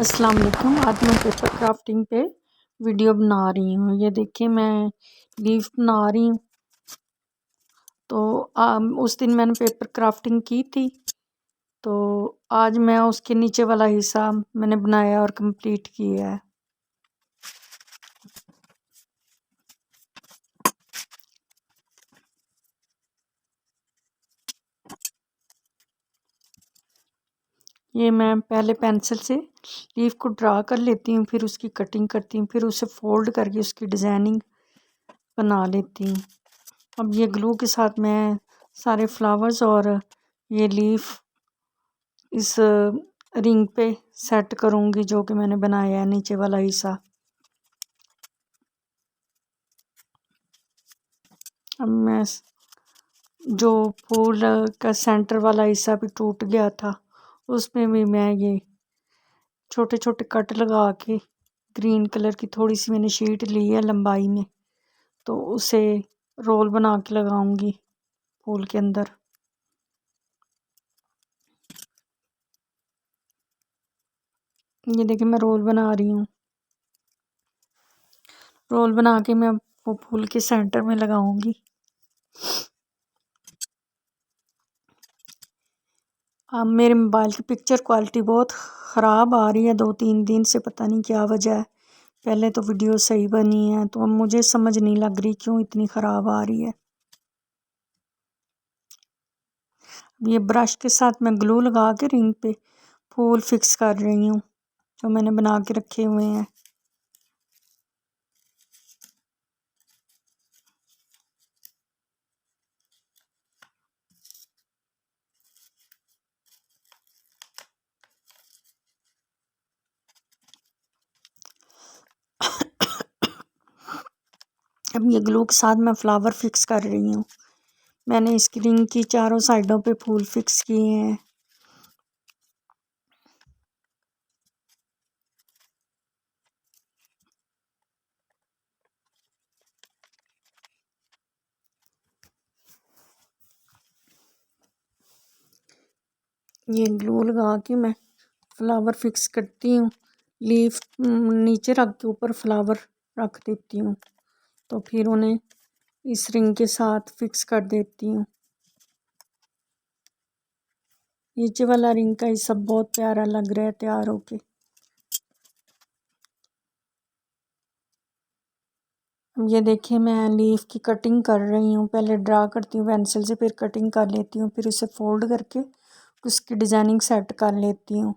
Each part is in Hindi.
अस्सलाम वालेकुम। आज मैं पेपर क्राफ्टिंग पे वीडियो बना रही हूँ। ये देखिए मैं लीफ बना रही हूँ। तो उस दिन मैंने पेपर क्राफ्टिंग की थी, तो आज मैं उसके नीचे वाला हिस्सा मैंने बनाया और कंप्लीट किया है। ये मैं पहले पेंसिल से लीफ को ड्रा कर लेती हूँ, फिर उसकी कटिंग करती हूँ, फिर उसे फोल्ड करके उसकी डिज़ाइनिंग बना लेती हूँ। अब ये ग्लू के साथ मैं सारे फ्लावर्स और ये लीफ इस रिंग पे सेट करूँगी जो कि मैंने बनाया है नीचे वाला हिस्सा। अब मैं जो फूल का सेंटर वाला हिस्सा भी टूट गया था, उसमें भी मैं ये छोटे छोटे कट लगा के ग्रीन कलर की थोड़ी सी मैंने शीट ली है लंबाई में, तो उसे रोल बना के लगाऊंगी फूल के अंदर। ये देखिए मैं रोल बना रही हूँ। रोल बना के मैं वो फूल के सेंटर में लगाऊंगी। अब मेरे मोबाइल की पिक्चर क्वालिटी बहुत ख़राब आ रही है 2-3 दिन से, पता नहीं क्या वजह है। पहले तो वीडियो सही बनी है, तो अब मुझे समझ नहीं लग रही क्यों इतनी ख़राब आ रही है। ये ब्रश के साथ मैं ग्लू लगा के रिंग पे फूल फिक्स कर रही हूँ जो मैंने बना के रखे हुए हैं। अब ये ग्लू के साथ मैं फ्लावर फिक्स कर रही हूँ। मैंने इसकी रिंग की चारों साइडों पे फूल फिक्स किए हैं। ये ग्लू लगा के मैं फ्लावर फिक्स करती हूँ। लीफ नीचे रख के ऊपर फ्लावर रख देती हूँ, तो फिर उन्हें इस रिंग के साथ फिक्स कर देती हूँ। नीचे वाला रिंग का हिस्सा बहुत प्यारा लग रहा है तैयार होके। ये देखिए मैं लीफ की कटिंग कर रही हूँ। पहले ड्रा करती हूँ पेंसिल से, फिर कटिंग कर लेती हूँ, फिर उसे फोल्ड करके उसकी डिज़ाइनिंग सेट कर लेती हूँ।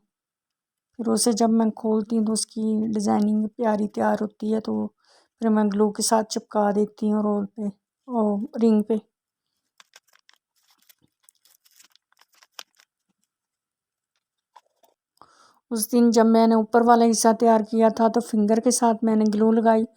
फिर उसे जब मैं खोलती हूँ तो उसकी डिज़ाइनिंग प्यारी तैयार होती है, तो फिर मैं ग्लू के साथ चिपका देती हूँ रोल पे और रिंग पे। उस दिन जब मैंने ऊपर वाला हिस्सा तैयार किया था तो फिंगर के साथ मैंने ग्लू लगाई